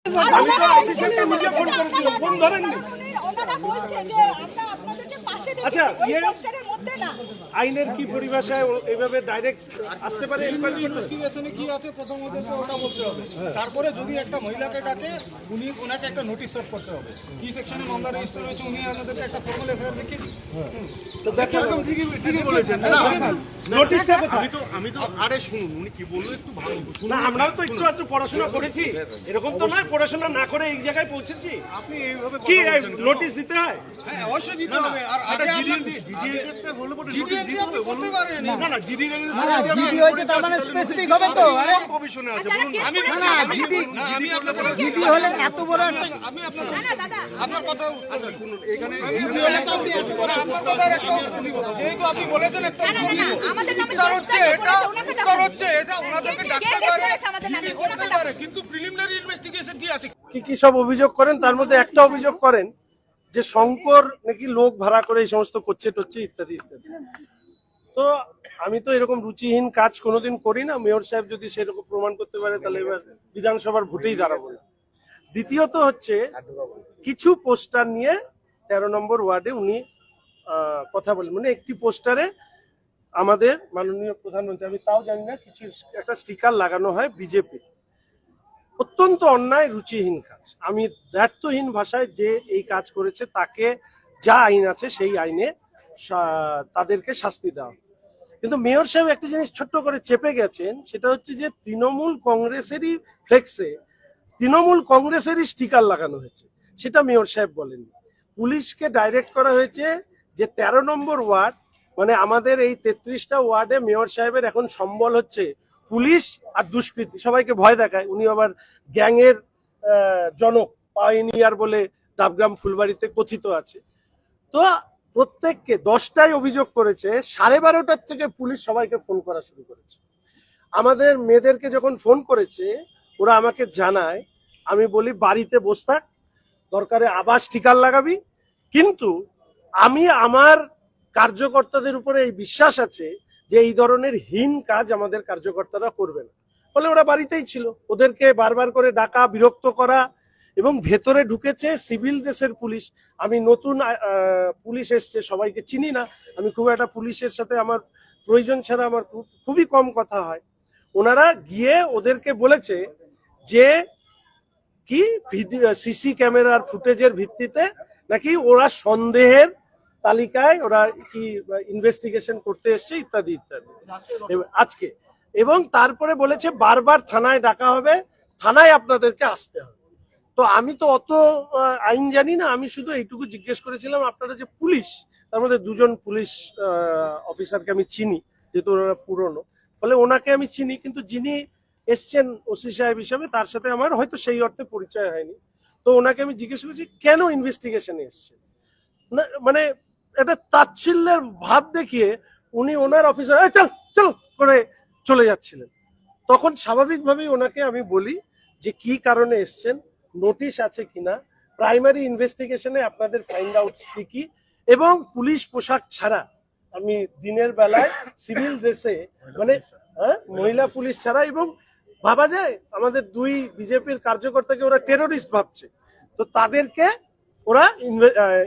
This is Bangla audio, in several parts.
আমি তো অফিসারকে নিজে ফোন করেছিলাম, ফোন ধরেননি। আচ্ছা, আইনের কি পরিভাষায় এইভাবে ডাইরেক্ট আসতে পারে? ইনভেস্টিগেশনে কি আছে প্রথম ওদেরকে ওটা বলতে হবে, তারপরে যদি একটা মহিলাকে ডাকে ওনাকে একটা নোটিশ সার্ভ করতে হবে। কি সেকশনে মামলা রেজিস্টার হয়েছে উনি আমাদেরকে একটা ফর্মাল এফআইআর দেখিয়ে দিন। তো দেখো একদম ঠিকই বলেছেন। নোটিশটা কোথায়? আমি তো আরে শুনুন উনি কি বললো একটু ভালো না, আমরাও তো একটু পড়াশোনা করেছি, এরকম তো নয় পড়াশোনা না করে এই জায়গায় পৌঁছেছি। আপনি এইভাবে কি নোটিশ দিতে হয়? হ্যাঁ অবশ্যই দিতে হবে। আর আগে জিডি আপনি করতে পারেন না না জিডি জিডি হয়েছে তার মানে স্পেসিফিক হবে তো। আরে প্রভিশনে আছে বলুন। আমি জিডি হলে এত বড় একটা আমি আপনার কথা শুনুন এখানে যেহেতু আপনি বলেছেন একটা হচ্ছে এটা ওনাদেরকে ডাকতে পারে, জিডি করতে পারে, কিন্তু প্রিলিমিনারি ইনভেস্টিগেশন কি আছে? কি সব অভিযোগ করেন, তার মধ্যে একটা অভিযোগ করেন যে শঙ্কর নাকি লোক ভাড়া করে এই সমস্ত করছে টচ্ছে ইত্যাদি ইত্যাদি। তো আমি তো এরকম রুচিহীন কাজ কোনোদিন করি না। মেয়র সাহেব যদি সেরকম প্রমাণ করতে পারে তাহলে এবার বিধানসভার ভোটেই দাঁড়াবো না। দ্বিতীয়ত হচ্ছে কিছু পোস্টার নিয়ে 13 নম্বর ওয়ার্ডে উনি কথা বলেন, মানে একটি পোস্টারে আমাদের মাননীয় প্রধানমন্ত্রী, আমি তাও জানি না, কিছু একটা স্টিকার লাগানো হয় বিজেপি। অত্যন্ত অন্যায়, রুচিহীন কাজ। আমি দায়িত্বহীন ভাষায় যে এই কাজ করেছে তাকে যা আইন আছে সেই আইনে তাদেরকে শাস্তি দেওয়া। কিন্তু মেয়র সাহেব একটা জিনিস ছোট্ট করে চেপে গেছেন, সেটা হচ্ছে যে তৃণমূল কংগ্রেসেরই ফ্লেক্সে তৃণমূল কংগ্রেসেরই স্টিকার লাগানো হয়েছে, সেটা মেয়র সাহেব বলেননি। পুলিশকে ডাইরেক্ট করা হয়েছে যে 13 নম্বর ওয়ার্ড, মানে আমাদের এই 33টা ওয়ার্ডে মেয়র সাহেবের এখন সম্বল হচ্ছে পুলিশ আর দুষ্কৃতী, সবাইকে ভয় দেখায়। উনি আবার গ্যাংয়ের জনক, পাইনিয়ার বলে ডাবগ্রাম ফুলবাড়িতে কথিত আছে। তো প্রত্যেককে 10টায় অভিযোগ করেছে, 12:30টার থেকে পুলিশ সবাইকে ফোন করা শুরু করেছে। আমাদের মেয়েদেরকে যখন ফোন করেছে ওরা আমাকে জানায়, আমি বলি বাড়িতে বসে থাক, দরকারে আবার স্টিকার লাগাবি, কিন্তু আমি আমার কার্যকর্তাদের উপরে এই বিশ্বাস আছে যে এই ধরনের হীন কাজ আমাদের কার্যকর্তারা করবে না। ফলে ওরা বাড়িতেই ছিল, ওদেরকে বারবার করে ডাকা, বিরক্ত করা, এবং ভেতরে ঢুকেছে সিভিল ড্রেসের পুলিশ। আমি নতুন পুলিশ এসছে, সবাইকে চিনি না, আমি খুব একটা পুলিশের সাথে আমার প্রয়োজন ছাড়া আমার খুবই কম কথা হয়। ওনারা গিয়ে ওদেরকে বলেছে যে কি সিসি ক্যামেরার ফুটেজের ভিত্তিতে নাকি ওরা সন্দেহের তালিকায় ওরা কি ইনভেস্টিগেশন করতে এসছে ইত্যাদি ইত্যাদি আজকে। এবং তারপরে বলেছে বারবার থানায় ডাকা হবে, থানায় আপনাদেরকে আসতে হবে। তো আমি তো অত আইন জানি না, আমি শুধু এইটুকু জিজ্ঞেস করেছিলাম আপনারা যে পুলিশ, তার মধ্যে 2জন পুলিশ অফিসারকে আমি চিনি, যেহেতু ওনারা পুরনো, ফলে ওনাকে আমি চিনি, কিন্তু যিনি এসছেন ওসি সাহেব হিসাবে তার সাথে আমার হয়তো সেই অর্থে পরিচয় হয়নি। তো ওনাকে আমি জিজ্ঞেস করেছি কেন ইনভেস্টিগেশনে এসছে, মানে একটা তাচ্ছিল্যের ভাব দেখিয়ে উনি ওনার অফিসার চল চল করে চলে যাচ্ছিলেন। তখন স্বাভাবিকভাবেই ওনাকে আমি বলি যে কি কারণে এসছেন, নোটিশ আছে কিনা, প্রাইমারি ইনভেস্টিগেশনে আপনাদের ফাইন্ড আউট কি, এবং পুলিশ পোশাক ছাড়া, আমি দিনের বেলায় সিভিল ড্রেসে, মানে মহিলা পুলিশ ছাড়া, এবং ভাবা যায় আমাদের 2 বিজেপির কার্যকর্তাকে ওরা টেরোরিস্ট ভাবছে, তো তাদেরকে ওরা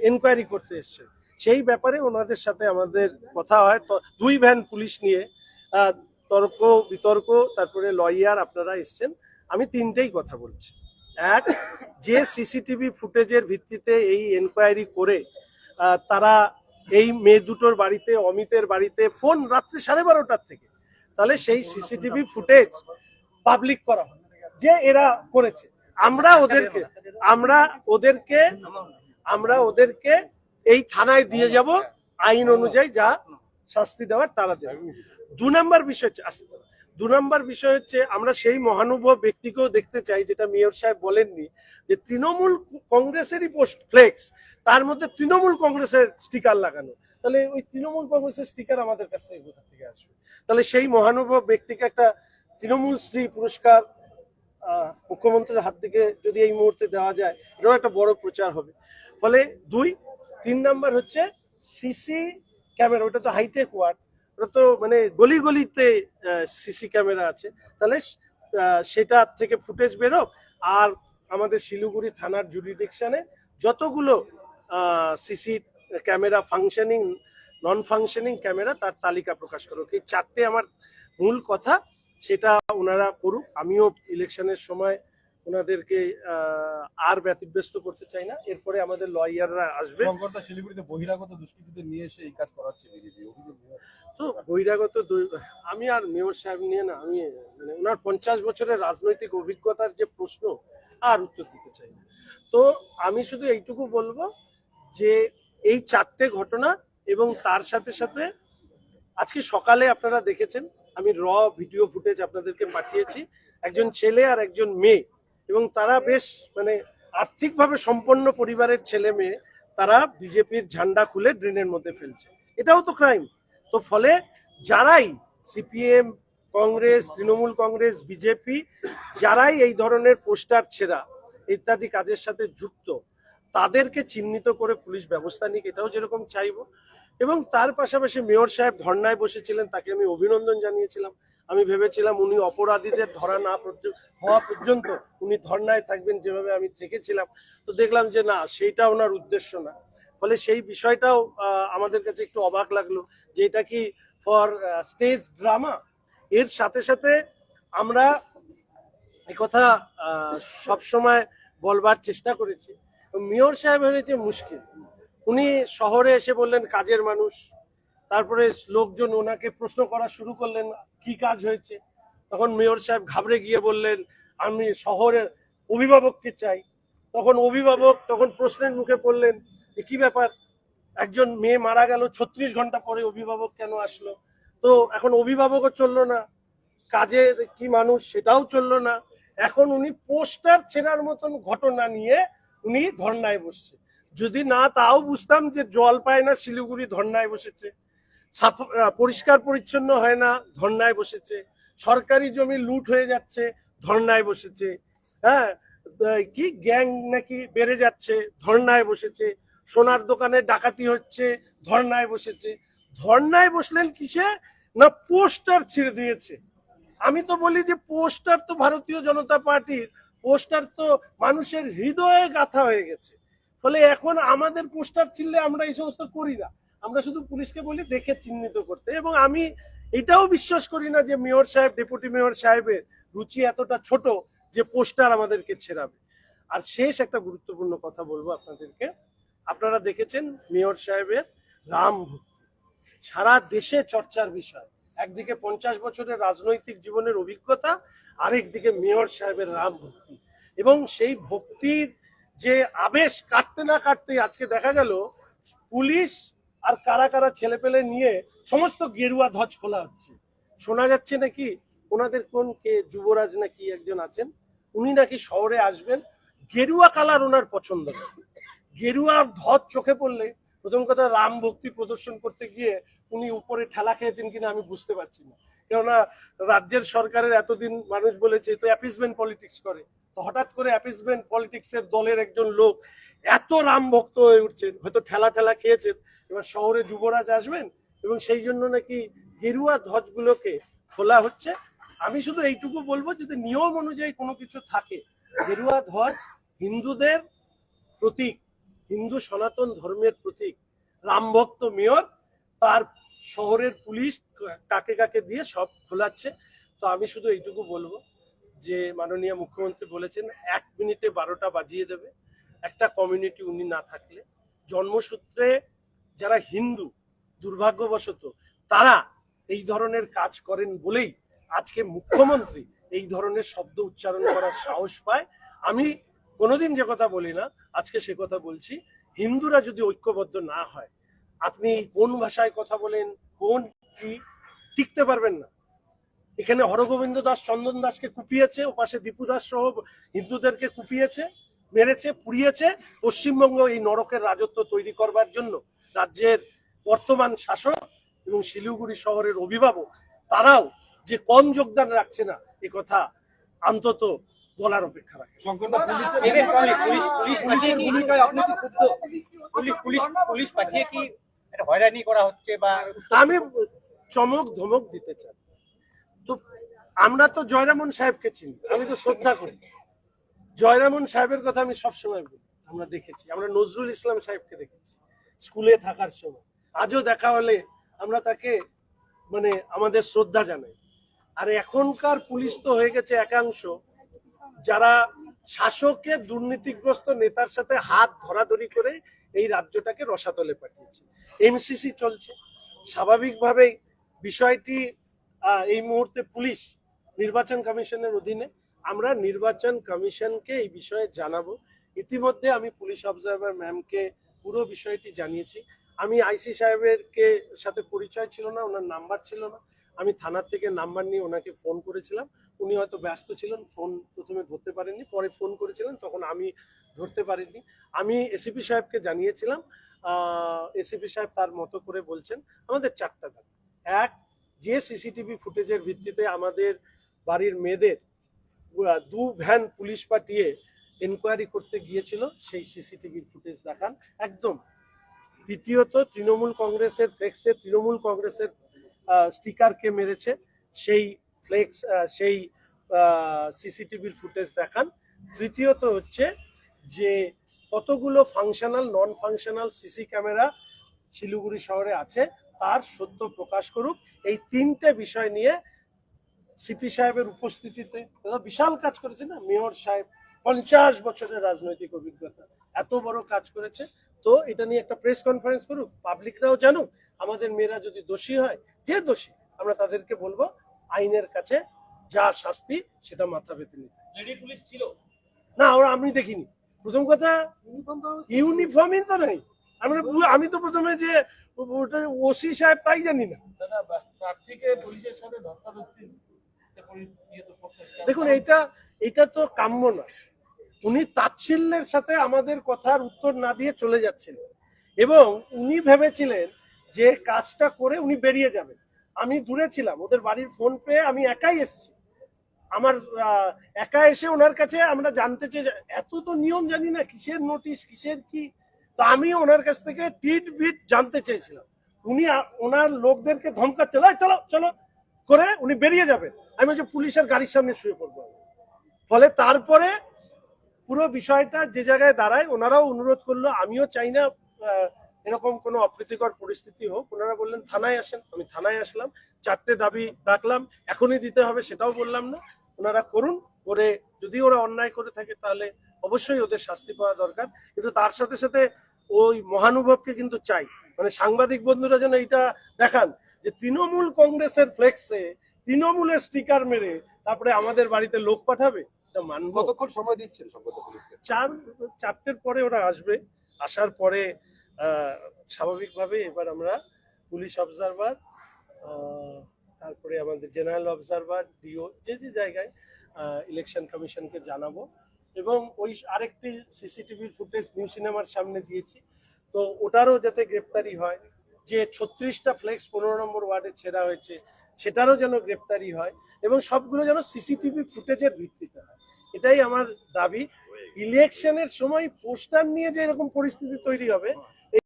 এনকোয়ারি করতে এসছে। সেই ব্যাপারে ওনাদের সাথে আমাদের কথা হয়। 2 ভ্যান পুলিশ নিয়ে তর্ক বিতর্ক, তারপরে লয়ার আপনারা এসছেন, আমি 3টেই কথা বলছি। এক, যে সিসিটিভি ফুটেজের ভিত্তিতে এই এনকোয়ারি করে তারা এই মেয়ে দুটোর বাড়িতে, অমিতের বাড়িতে ফোন রাত্রি 12:30টার থেকে, তাহলে সেই সিসিটিভি ফুটেজ পাবলিক করা হয় যে এরা করেছে। আমরা ওদেরকে এই থানায় দিয়ে যাব, আইন অনুযায়ী যা শাস্তি দেওয়ার তারা দেবে। 2 নম্বর বিষয় হচ্ছে আমরা সেই মহানুভব ব্যক্তিকেও দেখতে চাই, যেটা মেয়র সাহেব বলেননি, যে তৃণমূল কংগ্রেসেরই পোস্ট ফ্লেক্স, তার মধ্যে তৃণমূল কংগ্রেসের স্টিকার লাগানো, তাহলে ওই তৃণমূল কংগ্রেসের স্টিকার আমাদের কাছ থেকে কোথা থেকে আসবে? তাহলে সেই মহানুভব ব্যক্তিকে একটা তৃণমূল শ্রী পুরস্কার মুখ্যমন্ত্রীর হাত থেকে যদি এই মুহূর্তে দেওয়া যায়, এটাও একটা বড় প্রচার হবে। ফলে 3 নম্বর হচ্ছে সিসি ক্যামেরা, ওটা তো হাইটেক ওয়ার্ড, ওটা তো মানে গলি গলিতে সিসি ক্যামেরা আছে, তাহলে সেটা থেকে ফুটেজ বেরো। আর আমাদের শিলিগুড়ি থানার জুরিডিকশনে যতগুলো সিসি ক্যামেরা ফাংশনিং নন ফাংশনিং ক্যামেরা তার তালিকা প্রকাশ করুক। এই 4টে আমার মূল কথা, সেটা ওনারা করুক। আমিও ইলেকশনের সময় ওনাদেরকে আর ব্যতিব্যস্ত করতে চাই না। এরপরে আমাদের লয়াররা আসবে। শঙ্করদা শিলিগুড়িতে বহিরাগত দুষ্কৃতীদের নিয়ে এসে এই কাজ করাচ্ছে বিজেপি, অভিযোগ তো বহিরাগত আমি আর মেয়র সাহেব নিয়ে না, আমি মানে ওনার 50 বছরের রাজনৈতিক অভিজ্ঞতার যে প্রশ্ন আর উত্তর দিতে চাই না। তো আমি শুধু এইটুকু বলবো যে এই 4টে ঘটনা এবং তার সাথে সাথে আজকে সকালে আপনারা দেখেছেন, আমি ভিডিও ফুটেজ আপনাদেরকে পাঠিয়েছি, একজন ছেলে আর একজন মেয়ে, এবং তারা বেশ মানে আর্থিকভাবে সম্পন্ন পরিবারের ছেলে মেয়ে, তারা বিজেপির ঝান্ডা খুলে ড্রেনের মধ্যে ফেলছে। এটাও তো ক্রাইম। তো ফলে যারাই সিপিএম, কংগ্রেস, তৃণমূল কংগ্রেস, বিজেপি, যারাই এই ধরনের পোস্টার ছেঁড়া ইত্যাদি কাজের সাথে যুক্ত, তাদেরকে চিহ্নিত করে পুলিশ ব্যবস্থা নিক, এটাও যেরকম চাইবো। এবং তার পাশাপাশি মেয়র সাহেব ধর্নায় বসেছিলেন, তাকে আমি অভিনন্দন জানিয়েছিলাম। আমি ভেবেছিলাম উনি অপরাধীদের ধরা না হওয়া পর্যন্ত উনি ধর্নায় থাকবেন, যেভাবে আমি থেকেছিলাম। তো দেখলাম যে না, সেইটা ওনার উদ্দেশ্য না। ফলে সেই বিষয়টাও আমাদের কাছে একটু অবাক লাগলো যে এটা কি ফর স্টেজ ড্রামা। এর সাথে সাথে আমরা একথা সবসময় বলবার চেষ্টা করেছি, মেয়র সাহেব হয়েছে মুশকিল। উনি শহরে এসে বললেন কাজের মানুষ, তারপরে লোকজন ওনাকে প্রশ্ন করা শুরু করলেন কি কাজ হয়েছে। তখন মেয়র সাহেব ঘাবড়ে গিয়ে বললেন আমি শহরের অভিভাবককে চাই। তখন অভিভাবক তখন প্রশ্নের মুখে পড়লেন যে কি ব্যাপার, একজন মেয়ে মারা গেল, 36 ঘন্টা পরে অভিভাবক কেন আসলো? তো এখন অভিভাবকও চললো না, কাজের কি মানুষ সেটাও চললো না। এখন উনি পোস্টার ছেঁড়ার মতন ঘটনা নিয়ে উনি ধর্নায় বসছে। যদি না তাও বুঝতাম যে জল পায় না শিলিগুড়ি ধর্নায় বসেছে, পরিষ্কার পরিচ্ছন্ন হয় না ধর্নায় বসেছে, সরকারি জমি লুট হয়ে যাচ্ছে ধর্নায় বসেছে, হ্যাঁ কি গ্যাং নাকি বেড়ে যাচ্ছে ধর্নায় বসেছে, সোনার দোকানে ডাকাতি হচ্ছে ধর্নায় বসেছে। ধর্নায় বসলেন কিসে না, পোস্টার ছিঁড়ে দিয়েছে। আমি তো বলি যে পোস্টার তো ভারতীয় জনতা পার্টির পোস্টার তো মানুষের হৃদয়ে গাঁথা হয়ে গেছে। ফলে এখন আমাদের পোস্টার ছিঁড়লে আমরা এই সমস্ত করি না, আমরা শুধু পুলিশকে বলি দেখে চিহ্নিত করতে। এবং আমি এটাও বিশ্বাস করি না যে মেয়র সাহেব, ডেপুটি মেয়র সাহেবের রুচি এতটা ছোট যে পোস্টার আমাদেরকে ছেড়াবে। আর শেষ একটা গুরুত্বপূর্ণ কথা বলবো আপনাদেরকে, আপনারা দেখেছেন মেয়র সাহেবের রাম ভক্তি সারা দেশে চর্চার বিষয়। একদিকে 50 বছরের রাজনৈতিক জীবনের অভিজ্ঞতা, আরেকদিকে মেয়র সাহেবের রাম ভক্তি। এবং সেই ভক্তির যে আবেশ কাটতে না কাটতে আজকে দেখা গেল পুলিশ আর কারা কারা ছেলেপেলে নিয়ে সমস্ত গেরুয়া ধ্বজ খোলা হচ্ছে। শোনা যাচ্ছে নাকি ওনাদের কোন কে যুবরাজ নাকি একজন আছেন, উনি নাকি শহরে আসবেন, গেরুয়া কালার ওনার পছন্দ না। গেরুয়া ধ্বজ চোখে পড়লে প্রথম কথা রাম ভক্তি প্রদর্শন করতে গিয়ে উনি উপরে ঠেলা খেয়েছেন কিনা আমি বুঝতে পারছি না। কেননা রাজ্যের সরকারের এতদিন মানুষ বলেছে তো অ্যাপিসমেন্ট পলিটিক্স করে, তো হঠাৎ করে অ্যাপিসমেন্ট পলিটিক্সের দলের একজন লোক এত রাম ভক্ত হয়ে উঠছেন, হয়তো ঠেলা ঠেলা খেয়েছেন। এবার শহরে যুবরাজ আসবেন এবং সেই জন্য নাকি গেরুয়া ধ্বজগুলোকে খোলা হচ্ছে। আমি শুধু এইটুকু বলবো যদি নিয়ম অনুযায়ী কোনো কিছু থাকে, গেরুয়া ধ্বজ হিন্দুদের প্রতীক, হিন্দু সনাতন ধর্মের প্রতীক। রামভক্ত মেয়র তার শহরের পুলিশ কাকে কাকে দিয়ে সব খোলাচ্ছে। তো আমি শুধু এইটুকু বলবো যে মাননীয় মুখ্যমন্ত্রী বলেছেন 1 মিনিটে 12টা বাজিয়ে দেবে। একটা কমিউনিটি উনি না থাকলে, জন্মসূত্রে যারা হিন্দু দুর্ভাগ্যবশত তারা এই ধরনের কাজ করেন বলেই আজকে মুখ্যমন্ত্রী এই ধরনের শব্দ উচ্চারণ করার সাহস পায়। আমি কোনোদিন যে কথা বলি না, আজকে সে কথা বলছি। হিন্দুরা যদি ঐক্যবদ্ধ না হয়, আপনি কোন ভাষায় কথা বলেন, কোন কি টিকতে পারবেন না। এখানে হরগোবিন্দ দাস চন্দন দাসকে কুপিয়েছে, ওপাশে দীপু দাস সহ হিন্দুদেরকে কুপিয়েছে, মেরেছে, পুড়িয়েছে। পশ্চিমবঙ্গ এই নরকের রাজত্ব তৈরি করবার জন্য রাজ্যের বর্তমান শাসক এবং শিলিগুড়ি শহরের অভিভাবক তারাও যে কম যোগদান রাখছে না, এ কথা অন্তত বলার অপেক্ষা রাখে। শঙ্করদা পুলিশের ভূমিকায় আপনি কি ক্ষুব্ধ? পুলিশ পাঠিয়ে কি একটা হয়রানি করা হচ্ছে বা আমি চমক ধমক দিতে চাই। তো আমরা তো জয়রামন সাহেবকে চিনি, আমি তো শ্রদ্ধা করি। জয়রামন সাহেবের কথা আমি সবসময় বলি, আমরা দেখেছি, আমরা নজরুল ইসলাম সাহেবকে দেখেছি স্কুলে থাকার সময়, আজও দেখা হলে আমরা তাকে মানে আমাদের শ্রদ্ধা জানাই। আর এখনকার পুলিশ তো হয়ে গেছে একাংশ যারা শাসকের দুর্নীতিগ্রস্ত নেতার সাথে হাত ধরাধরি করে এই রাজ্যটাকে রসাতলে পাঠিয়েছে। এমসিসি চলছে, স্বাভাবিকভাবেই বিষয়টি এই মুহূর্তে পুলিশ নির্বাচন কমিশনের অধীনে, আমরা নির্বাচন কমিশনকে এই বিষয়ে জানাবো। ইতিমধ্যে আমি পুলিশ অবজারভার ম্যামকে পুরো বিষয়টি জানিয়েছি। আমি আইসি সাহেবের সাথে পরিচয় ছিল না, ওনার নাম্বার ছিল না, আমি থানার থেকে নাম্বার নিয়ে ওনাকে ফোন করেছিলাম, উনি হয়তো ব্যস্ত ছিলেন, ফোন প্রথমে ধরতে পারেননি, পরে ফোন করেছিলেন, তখন আমি ধরতে পারিনি। আমি এসিপি সাহেবকে জানিয়েছিলাম, এসিপি সাহেব তার মতো করে বলছেন। আমাদের 4টা দাবি। এক, যে সিসিটিভি ফুটেজের ভিত্তিতে আমাদের বাড়ির মেয়েদের 2 ভ্যান পুলিশ পাঠিয়ে এনকোয়ারি করতে গিয়েছিল, সেই সিসিটিভির ফুটেজ দেখান একদম। দ্বিতীয়ত, তৃণমূল কংগ্রেসের ফ্লেক্সে তৃণমূল কংগ্রেসের স্টিকারকে মেরেছে, সেই ফ্লেক্স সেই সিসিটিভির ফুটেজ দেখান। তৃতীয়ত হচ্ছে যে কতগুলো functional non functional CC camera Siliguri শহরে আছে তার সত্য প্রকাশ করুক। এই 3টে বিষয় নিয়ে সিপি সাহেবের উপস্থিতিতে, বিশাল কাজ করেছে না মেয়র সাহেব, 50 বছরের রাজনৈতিক অভিজ্ঞতা, এত বড় কাজ করেছে। তো এটা নিয়ে একটা প্রেস কনফারেন্স করুক, পাবলিকরাও জানুক। আমাদের মেয়েরা যদি দোষী হয়, যে দোষী, আমরা তাদেরকে বলবো আইনের কাছে যা শাস্তি সেটা মাথা পেতে নিতে। লেডি পুলিশ ছিল না, ওরা আমি দেখিনি। প্রথম কথা, ইউনিফর্মই তো নাই। আমি তো প্রথমে যে ওসি সাহেব তাই জানি না। প্রার্থীকে পুলিশের সাথে ধস্তাধস্তি দেখুন, এটা তো কাম্য না। উনি তাচ্ছিল্যের সাথে আমাদের কথার উত্তর না দিয়ে চলে যাচ্ছিলেন এবং উনি ভেবেছিলেন যে কাজটা করে উনি বেরিয়ে যাবেন। আমি দূরে ছিলাম, ওদের বাড়ির ফোন পেয়ে আমি একাই এসেছি। আমার একা এসে ওনার কাছে আমরা জানতে চেয়ে, এত তো নিয়ম জানি না, কিসের নোটিশ কিসের কি, তো আমি ওনার কাছ থেকে টিট বিট জানতে চেয়েছিলাম। উনি ওনার লোকদেরকে ধমকাচ্ছেন, চলো চলো করে উনি বেরিয়ে যাবেন। আমি বলছি পুলিশের গাড়ির সামনে শুয়ে পড়বো। ফলে তারপরে পুরো বিষয়টা যে জায়গায় দাঁড়ায়, ওনারাও অনুরোধ করলো, আমিও চাই না এরকম কোনো অপ্রীতিকর পরিস্থিতি হোক। ওনারা বললেন থানায় আসেন, আমি থানায় আসলাম, 4টে দাবি রাখলাম, এখনই দিতে হবে সেটাও বললাম না। ওনারা করুন, করে যদি ওরা অন্যায় করে থাকে তাহলে অবশ্যই ওদের শাস্তি পাওয়া দরকার। কিন্তু তার সাথে সাথে ওই মহানুভবকে কিন্তু চাই, মানে সাংবাদিক বন্ধুরা যেন এটা দেখান যে তৃণমূল কংগ্রেসের ফ্লেক্সে তৃণমূলের স্টিকার মেরে তারপরে আমাদের বাড়িতে লোক পাঠাবে, এটা মানব? কতক্ষণ সময় দিচ্ছেন সম্পর্ক পুলিশকে? 4টের পরে ওরা আসবে। আসার পরে স্বাভাবিকভাবে এবার আমরা পুলিশ অবজারভার, তারপরে আমাদের জেনারেল অবজারভার, ডিও, যে যে জায়গায় ইলেকশন কমিশনকে জানাবো। এবং ওই আরেকটি সিসিটিভি ফুটেজ নিউ সিনেমার সামনে দিয়েছি, তো ওটারও যাতে গ্রেপ্তারি হয়। যে 36টা ফ্লেক্স 15 নম্বর ওয়ার্ডে ছেড়া হয়েছে সেটারও যেন গ্রেপ্তারি হয় এবং সবগুলো যেন সিসিটিভি ফুটেজের ভিত্তিতে হয়, এটাই আমার দাবি। ইলেকশনের সময় পোস্টার নিয়ে যে এরকম পরিস্থিতি তৈরি হবে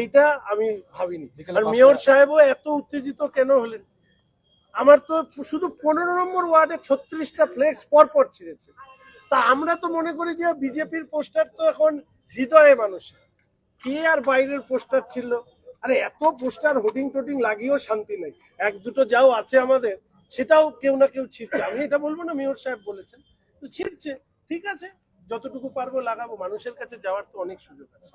এইটা আমি ভাবিনি। আর মেয়র সাহেবও এত উত্তেজিত কেন হলেন? আমার তো শুধু 15 নম্বর ওয়ার্ডে 36টা ফ্লেক্স পরপর ছিঁড়েছে। তা আমরা তো মনে করি যে বিজেপির পোস্টার তো এখন হৃদয়ে মানুষের, কে আর বাইরের পোস্টার ছিল? আরে এত পোস্টার হোর্ডিং টোটিং লাগিয়েও শান্তি নেই, 1-2টো যাও আছে আমাদের সেটাও কেউ না কেউ ছিঁড়ছে। আমি এটা বলবো না, মেয়র সাহেব বলেছেন, তো ছিঁড়ছে, ঠিক আছে, যতটুকু পারবো লাগাবো। মানুষের কাছে যাওয়ার তো অনেক সুযোগ আছে।